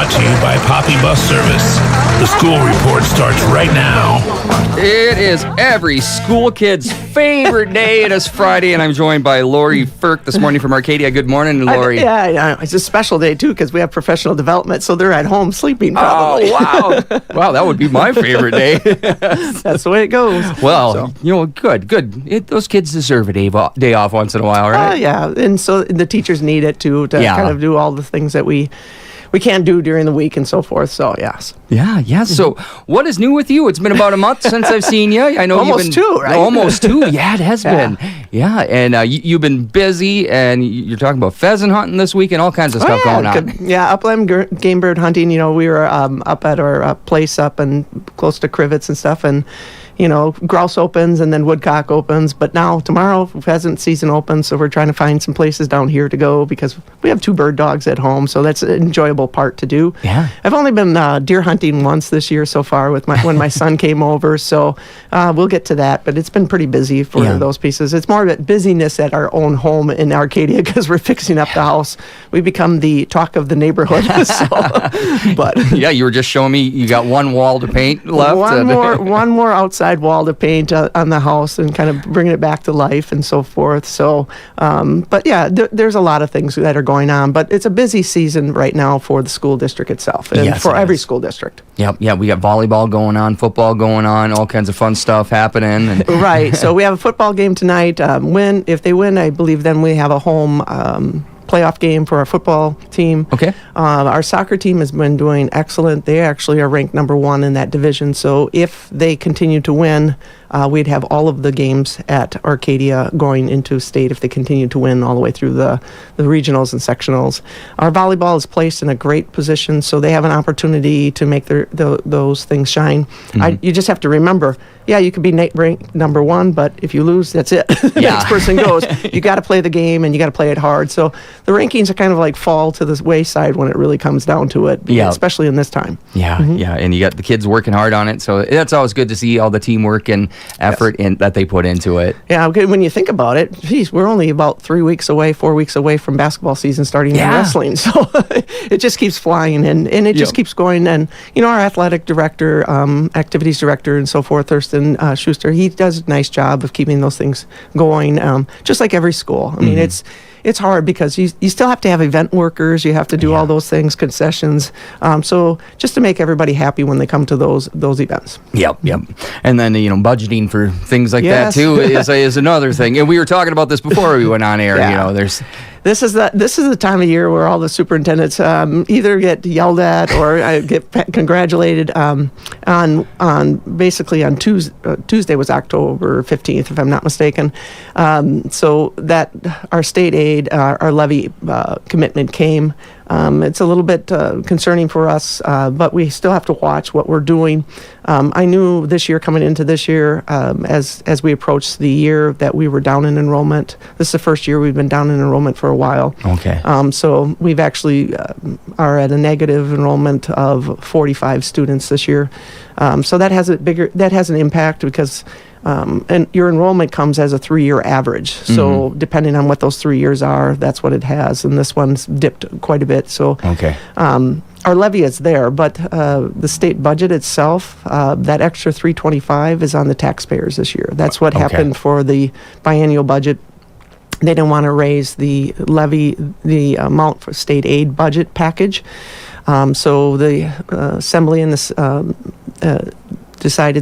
Brought to you by Poppy Bus Service. The school report starts right now. It is every school kid's favorite day. It is Friday, and I'm joined by Lori Frerk this morning from Arcadia. Good morning, Lori. Yeah, it's a special day, too, because we have professional development, so they're at home sleeping, probably. Oh, wow. Wow, that would be my favorite day. That's the way it goes. Well, good. Those kids deserve a day off once in a while, right? Yeah, and so the teachers need it, too, to kind of do all the things that we can't do during the week and so forth, so yes. Yeah. So what is new with you? It's been about a month since I've seen you. I know almost two, right? Almost two. Yeah, it has been. Yeah, and you've been busy, and you're talking about pheasant hunting this week and all kinds of stuff going on. Yeah, upland game bird hunting. We were up at our place up and close to Crivets and stuff, and grouse opens and then woodcock opens. But now, tomorrow, pheasant season opens, so we're trying to find some places down here to go because we have 2 bird dogs at home, so that's an enjoyable part to do. Yeah. I've only been deer hunting once this year so far when my son came over, so we'll get to that. But it's been pretty busy for those pieces. It's more of a busyness at our own home in Arcadia because we're fixing up the house. We become the talk of the neighborhood. But yeah, you were just showing me you got one wall to paint left. One more outside wall to paint on the house and kind of bringing it back to life and so forth. So, but yeah, there's a lot of things that are going on, but it's a busy season right now for the school district itself and for every school district. Yeah, we got volleyball going on, football going on, all kinds of fun stuff happening. Right, so we have a football game tonight. If they win, I believe then we have a home playoff game for our football team. Okay. Our soccer team has been doing excellent. They actually are ranked number 1 in that division. So if they continue to win, we'd have all of the games at Arcadia going into state if they continue to win all the way through the regionals and sectionals. Our volleyball is placed in a great position, so they have an opportunity to make those things shine. Mm-hmm. You just have to remember, you could be ranked number 1, but if you lose, that's it. The next person goes. You got to play the game, and you got to play it hard. So the rankings are kind of like fall to the wayside when it really comes down to it, especially in this time. Yeah, and you got the kids working hard on it, so that's always good to see all the teamwork and effort that they put into it. Yeah, when you think about it, geez, we're only about 4 weeks away from basketball season starting in wrestling, so it just keeps flying, and it just keeps going. And our athletic director, activities director, and so forth, Thurston Schuster, he does a nice job of keeping those things going, just like every school. I mean, it's hard because you still have to have event workers. You have to do all those things, concessions. So just to make everybody happy when they come to those events. Yep. And then budgeting for things like that too is another thing. And we were talking about this before we went on air. This is the time of year where all the superintendents either get yelled at or get congratulated on basically on Tuesday was October 15th, if I'm not mistaken. So that our state aid, our levy commitment came. It's a little bit concerning for us, but we still have to watch what we're doing. I knew coming into this year, as we approached the year, that we were down in enrollment. This is the first year we've been down in enrollment for a while. Okay. So we've actually are at a negative enrollment of 45 students this year. So that has an impact because and your enrollment comes as a 3-year average. So depending on what those 3 years are, that's what it has. And this one's dipped quite a bit. So our levy is there, but the state budget itself, that extra $325 is on the taxpayers this year. That's what happened for the biennial budget. They didn't want to raise the levy, the amount for state aid budget package. So the assembly and the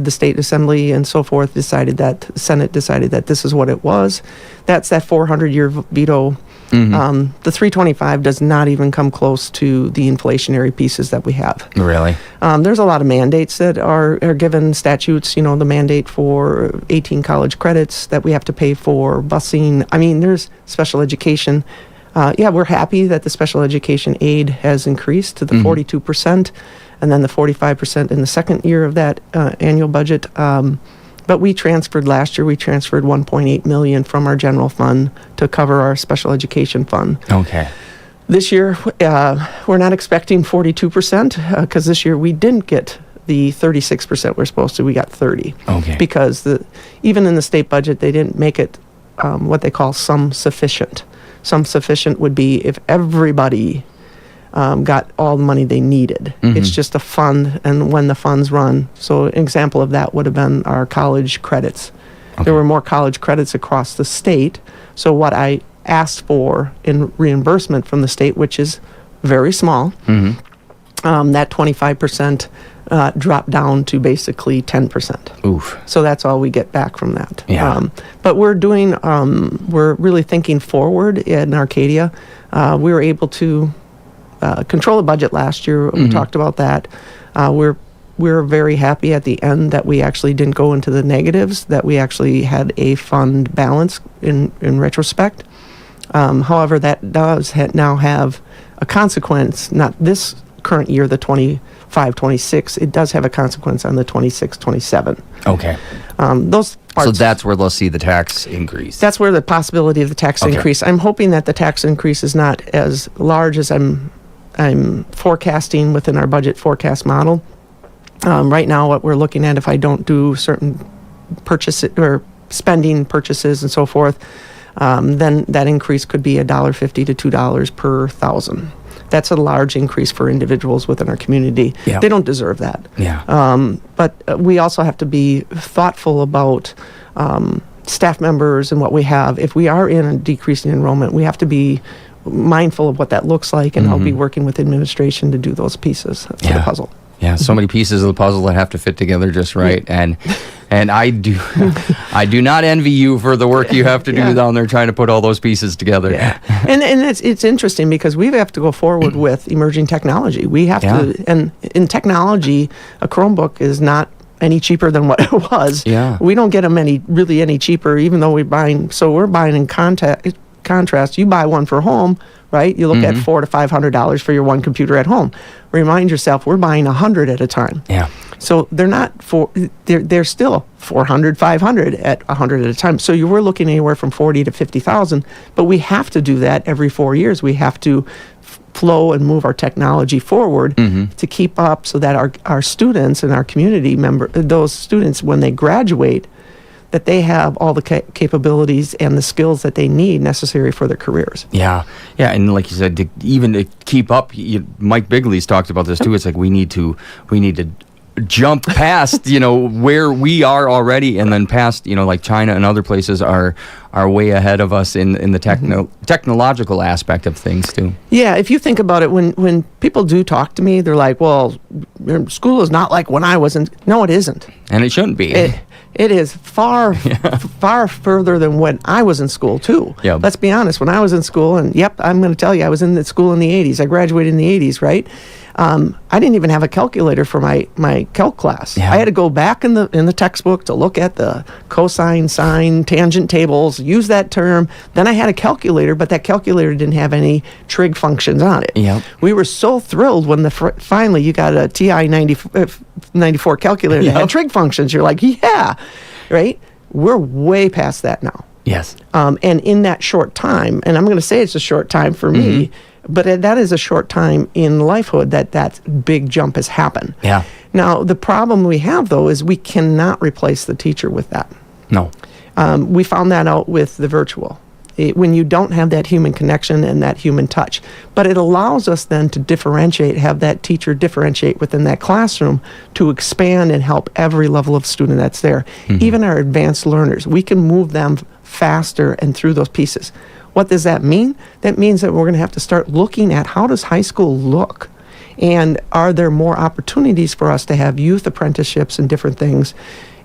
state assembly and so forth the Senate decided that this is what it was. That's that 400-year veto. The 325 does not even come close to the inflationary pieces that we have. Really? There's a lot of mandates that are given statutes, the mandate for 18 college credits that we have to pay for, busing. I mean, there's special education. We're happy that the special education aid has increased to the 42%, and then the 45% in the second year of that annual budget. But last year we transferred $1.8 million from our general fund to cover our special education fund. Okay. This year, we're not expecting 42% because this year we didn't get the 36% we're supposed to. We got 30. Okay. Because even in the state budget, they didn't make it what they call sum sufficient. Sum sufficient would be if everybody got all the money they needed. It's just a fund, and when the funds run. So an example of that would have been our college credits. There were more college credits across the state. So what I asked for in reimbursement from the state, which is very small, that 25% dropped down to basically 10%. Oof. So that's all we get back from that. Yeah. But we're doing, we're really thinking forward in Arcadia. We were able to control the budget last year. We talked about that. We're very happy at the end that we actually didn't go into the negatives, that we actually had a fund balance in retrospect. However, that does now have a consequence, not this current year, the 25-26, it does have a consequence on the 26-27. Okay. Those parts, So that's where they'll see the tax increase. that's where the possibility of the tax increase. I'm hoping that the tax increase is not as large as I'm forecasting within our budget forecast model. Right now, what we're looking at, if I don't do certain purchases or spending purchases and so forth, then that increase could be $1.50 to $2 per thousand. That's a large increase for individuals within our community. Yeah. They don't deserve that. Yeah. But we also have to be thoughtful about staff members and what we have. If we are in a decreasing enrollment, we have to be mindful of what that looks like, and I'll be working with administration to do those pieces of the puzzle. Yeah, so many pieces of the puzzle that have to fit together just right, and I do not envy you for the work you have to do down there trying to put all those pieces together. Yeah. and it's interesting because we have to go forward with emerging technology. We have to, and in technology, a Chromebook is not any cheaper than what it was. Yeah. We don't get them any cheaper, even though we're buying in contrast, you buy one for home, right? You look at $400 to $500 for your one computer at home. Remind yourself, we're buying 100 at a time. Yeah. So they're still 400, 500 at 100 at a time. So you were looking anywhere from 40 to 50,000. But we have to do that every 4 years. We have to flow and move our technology forward to keep up, so that our students and our community those students, when they graduate, that they have all the capabilities and the skills that they need necessary for their careers. Yeah, and like you said, to keep up, Mike Bigley's talked about this too. It's like we need to jump past, where we are already, and then past, like China and other places are way ahead of us in the technological aspect of things too. Yeah, if you think about it, when people do talk to me, they're like, "Well, school is not like when I was in." No, it isn't. And it shouldn't be. It is far further than when I was in school, too. Yeah. Let's be honest. When I was in school, and I'm going to tell you, I was in the school in the 80s. I graduated in the 80s, right? I didn't even have a calculator for my calc class. Yeah. I had to go back in the textbook to look at the cosine, sine, tangent tables, use that term. Then I had a calculator, but that calculator didn't have any trig functions on it. Yep. We were so thrilled when finally you got a TI 94 calculator that had trig functions. You're like, yeah, right? We're way past that now. Yes. And in that short time, and I'm going to say it's a short time for me, but that is a short time in lifehood that big jump has happened. Yeah. Now, the problem we have, though, is we cannot replace the teacher with that. No. We found that out with the virtual. When you don't have that human connection and that human touch. But it allows us then to have that teacher differentiate within that classroom to expand and help every level of student that's there. Even our advanced learners, we can move them faster and through those pieces. What does that mean? That means that we're going to have to start looking at how does high school look? And are there more opportunities for us to have youth apprenticeships and different things?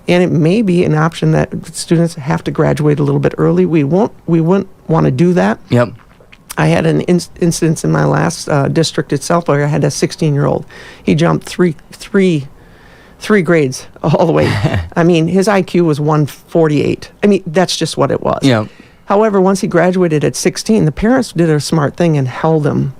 And it may be an option that students have to graduate a little bit early. We wouldn't want to do that. Yep. I had an instance in my last district itself where I had a 16-year-old. He jumped three grades all the way. I mean, his IQ was 148. I mean, that's just what it was. Yeah. However, once he graduated at 16, the parents did a smart thing and held him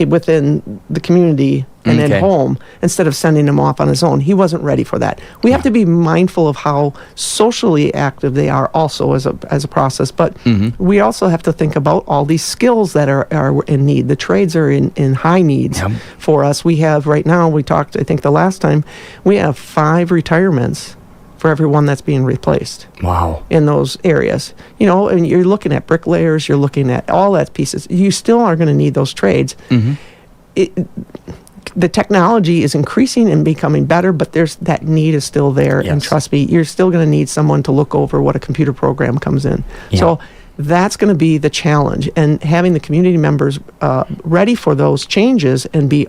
within the community and at home instead of sending him off on his own. He wasn't ready for that. We have to be mindful of how socially active they are also as a process, but we also have to think about all these skills that are in need. The trades are in high needs for us. We have right now, we talked, I think the last time, we have 5 retirements for everyone that's being replaced. Wow. In those areas. And you're looking at bricklayers, you're looking at all that pieces. You still are going to need those trades. the technology is increasing and becoming better, but that need is still there. Yes. And trust me, you're still going to need someone to look over what a computer program comes in. Yeah. So that's going to be the challenge. And having the community members ready for those changes and be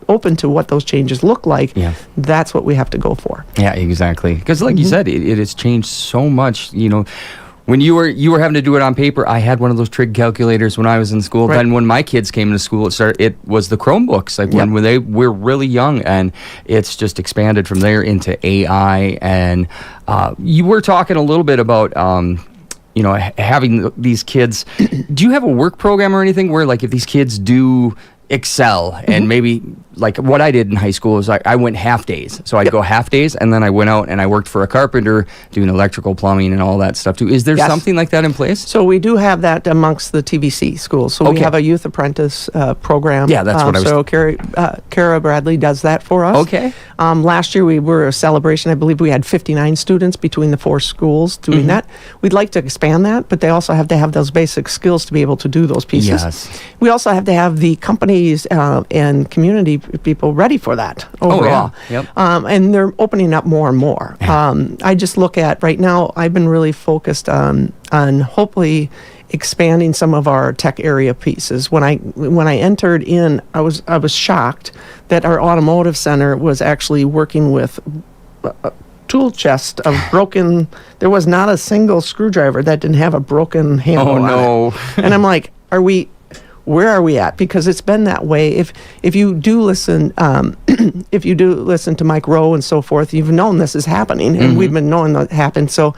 open to what those changes look like, that's what we have to go for. Yeah, exactly. Because like you said, it has changed so much, When you were having to do it on paper, I had one of those trig calculators when I was in school. Right. Then when my kids came into school, it was the Chromebooks. Like when they were really young, and it's just expanded from there into AI. And you were talking a little bit about having these kids. Do you have a work program or anything where, like, if these kids do excel and maybe like what I did in high school is I went half days. So I'd go half days, and then I went out and I worked for a carpenter doing electrical, plumbing, and all that stuff too. Is there something like that in place? So we do have that amongst the TVC schools. So we have a youth apprentice program. Yeah, that's what I was. So Kara Bradley does that for us. Okay. Last year we were a celebration. I believe we had 59 students between the 4 schools doing that. We'd like to expand that, but they also have to have those basic skills to be able to do those pieces. Yes. We also have to have the companies and community people ready for that overall. Oh, yeah. Yep. And they're opening up more and more. I just look at right now, I've been really focused on hopefully expanding some of our tech area pieces. When I entered in, I was shocked that our automotive center was actually working with a tool chest of broken. There was not a single screwdriver that didn't have a broken handle on it. And I'm like, where are we at? Because it's been that way. If you do listen, if you do listen to Mike Rowe and so forth, you've known this is happening, and we've been knowing that happened. So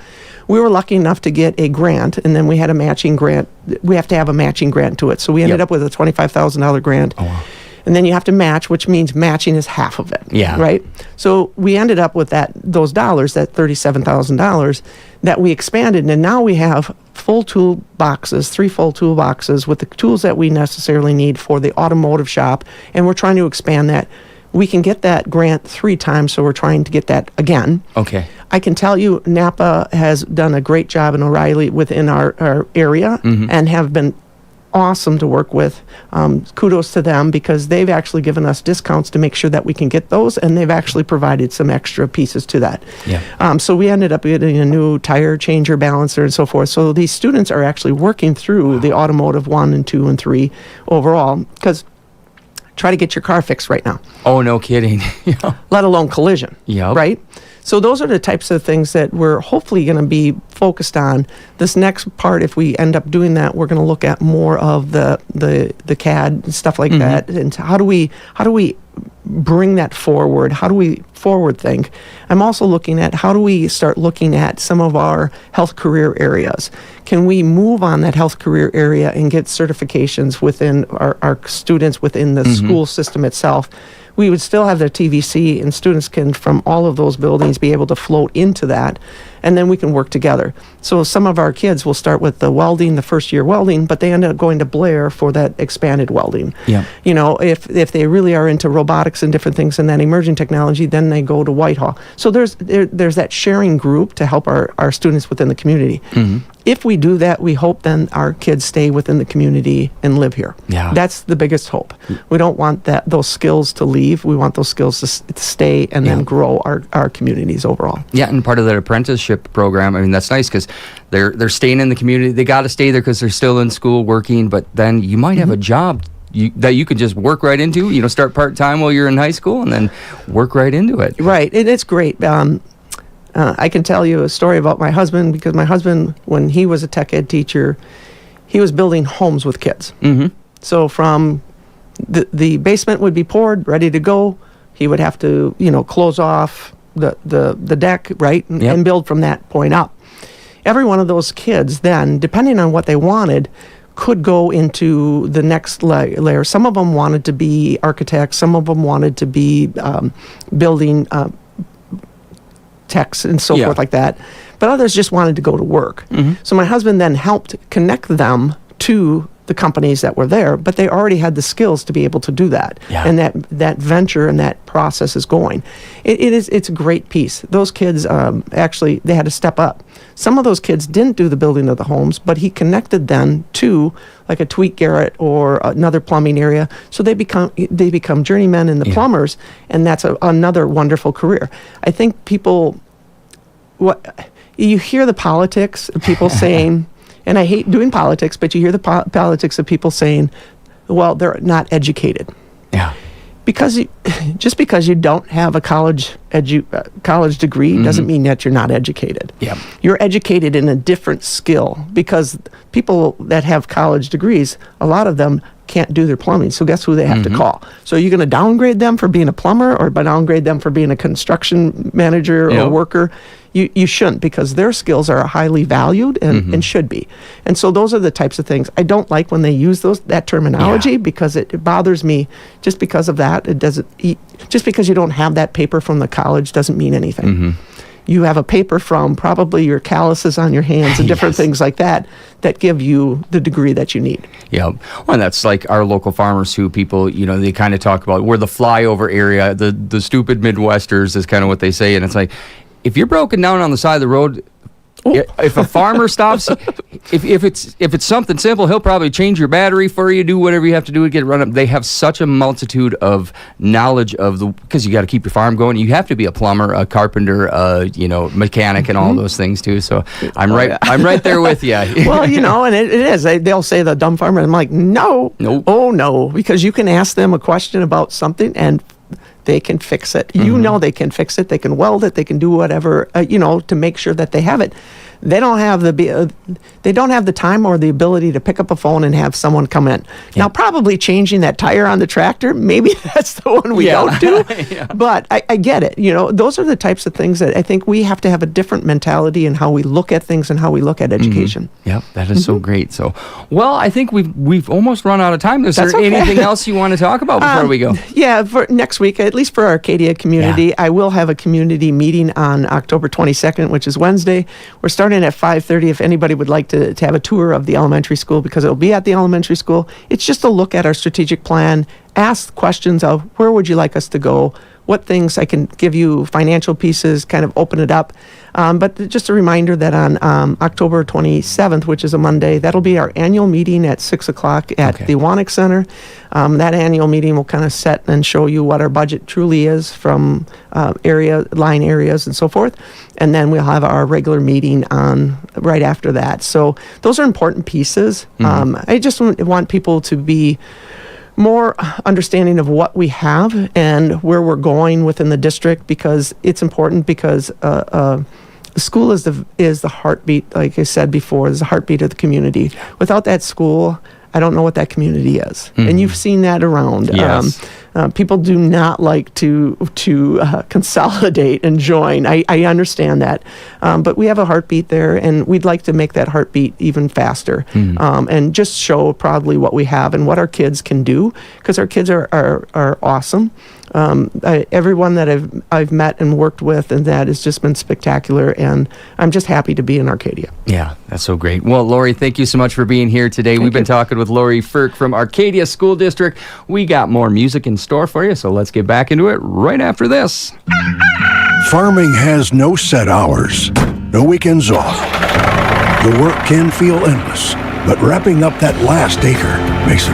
we were lucky enough to get a grant, and then we had a matching grant. We have to have a matching grant to it. So we ended up with a $25,000 grant. Oh, wow. And then you have to match, which means matching is half of it. Yeah. Right? So we ended up with those dollars, that $37,000, that we expanded. And now we have 3 full tool boxes with the tools that we necessarily need for the automotive shop. And we're trying to expand that. We can get that grant 3 times, so we're trying to get that again. Okay. I can tell you Napa has done a great job in O'Reilly within our area and have been awesome to work with. Kudos to them, because they've actually given us discounts to make sure that we can get those, and they've actually provided some extra pieces to that. Yeah. So we ended up getting a new tire changer, balancer, and so forth. So these students are actually working through the automotive 1 and 2 and 3 overall, because try to get your car fixed right now. Oh, no kidding. Let alone collision. Yeah. Right? So those are the types of things that we're hopefully going to be focused on. This next part, if we end up doing that, we're going to look at more of the CAD and stuff like that. And how do we bring that forward? How do we forward think? I'm also looking at how do we start looking at some of our health career areas? Can we move on that health career area and get certifications within our students within the school system itself? We would still have their TVC, and students can, from all of those buildings, be able to float into that, and then we can work together. So some of our kids will start with the welding, the first year welding, but they end up going to Blair for that expanded welding. Yeah. If they really are into robotics and different things and that emerging technology, then they go to Whitehall. So there's that sharing group to help our students within the community. If we do that, we hope then our kids stay within the community and live here. Yeah. That's the biggest hope. We don't want those skills to leave. We want those skills to stay and then grow our communities overall. Yeah, and part of that apprenticeship program, I mean, that's nice because they're staying in the community. They got to stay there because they're still in school working, but then you might have a job that you could just work right into, start part-time while you're in high school and then work right into it. Right, and it's great. I can tell you a story about my husband, because my husband, when he was a tech ed teacher, he was building homes with kids. So from the basement would be poured, ready to go. He would have to, close off the deck, right, and build from that point up. Every one of those kids then, depending on what they wanted, could go into the next layer. Some of them wanted to be architects. Some of them wanted to be building techs and so forth like that. But others just wanted to go to work. So my husband then helped connect them to the companies that were there, but they already had the skills to be able to do that. Yeah. And that venture and that process is going. It's a great piece. Those kids, actually, they had to step up. Some of those kids didn't do the building of the homes, but he connected them to like a Tweet Garrett or another plumbing area. So they become journeymen and the plumbers, and that's another wonderful career. I think people, you hear the politics of people saying, and I hate doing politics, but you hear the politics of people saying, well, they're not educated. Yeah. Just because you don't have a college degree doesn't mean that you're not educated. Yeah. You're educated in a different skill, because people that have college degrees, a lot of them can't do their plumbing. So guess who they have to call? So you're going to downgrade them for being a plumber, or downgrade them for being a construction manager or worker? You shouldn't, because their skills are highly valued and should be. And so those are the types of things. I don't like when they use that terminology, because it bothers me. Just because of that, just because you don't have that paper from the college doesn't mean anything. You have a paper from probably your calluses on your hands and different things like that give you the degree that you need. Yeah. Well, and that's like our local farmers who people, they kind of talk about, we're the flyover area, the stupid Midwesters is kind of what they say. And it's like, if you're broken down on the side of the road, if a farmer stops, if it's something simple, he'll probably change your battery for you, do whatever you have to do to get it run up. They have such a multitude of knowledge because you got to keep your farm going. You have to be a plumber, a carpenter, mechanic, and all those things too. So I'm right there with you. Well, and it is. They'll say the dumb farmer. I'm like, no, nope. Oh no, because you can ask them a question about something and they can fix it. They can fix it. They can weld it. They can do whatever, to make sure that they have it. They don't have the time or the ability to pick up a phone and have someone come in. Yeah. Now, probably changing that tire on the tractor, maybe that's the one we don't do. But I get it. Those are the types of things that I think we have to have a different mentality in how we look at things and how we look at education. Yep, that is so great. So, well, I think we've almost run out of time. Is there anything else you want to talk about before we go? Yeah, for next week, at least for our Arcadia community, I will have a community meeting on October 22nd, which is Wednesday. We're starting at 5:30 if anybody would like to have a tour of the elementary school, because it'll be at the elementary school. It's just a look at our strategic plan, ask questions of where would you like us to go, what things I can give you, financial pieces, kind of open it up. But just a reminder that on October 27th, which is a Monday, that'll be our annual meeting at 6 o'clock at the Wannick Center. That annual meeting will kind of set and show you what our budget truly is from line areas and so forth. And then we'll have our regular meeting on right after that. So those are important pieces. I just want people to be more understanding of what we have and where we're going within the district, because it's important, because the school is the heartbeat, like I said before, is the heartbeat of the community. Without that school, I don't know what that community is. And you've seen that around. Yes. People do not like to consolidate and join. I understand that. But we have a heartbeat there, and we'd like to make that heartbeat even faster, and just show proudly what we have and what our kids can do, because our kids are awesome. Everyone that I've met and worked with, and that has just been spectacular, and I'm just happy to be in Arcadia. Yeah, that's so great. Well, Lori, thank you so much for being here today. We've been talking with Lori Frerk from Arcadia School District. We got more music in store for you, so let's get back into it right after this. Farming has no set hours, no weekends off. The work can feel endless, but wrapping up that last acre makes it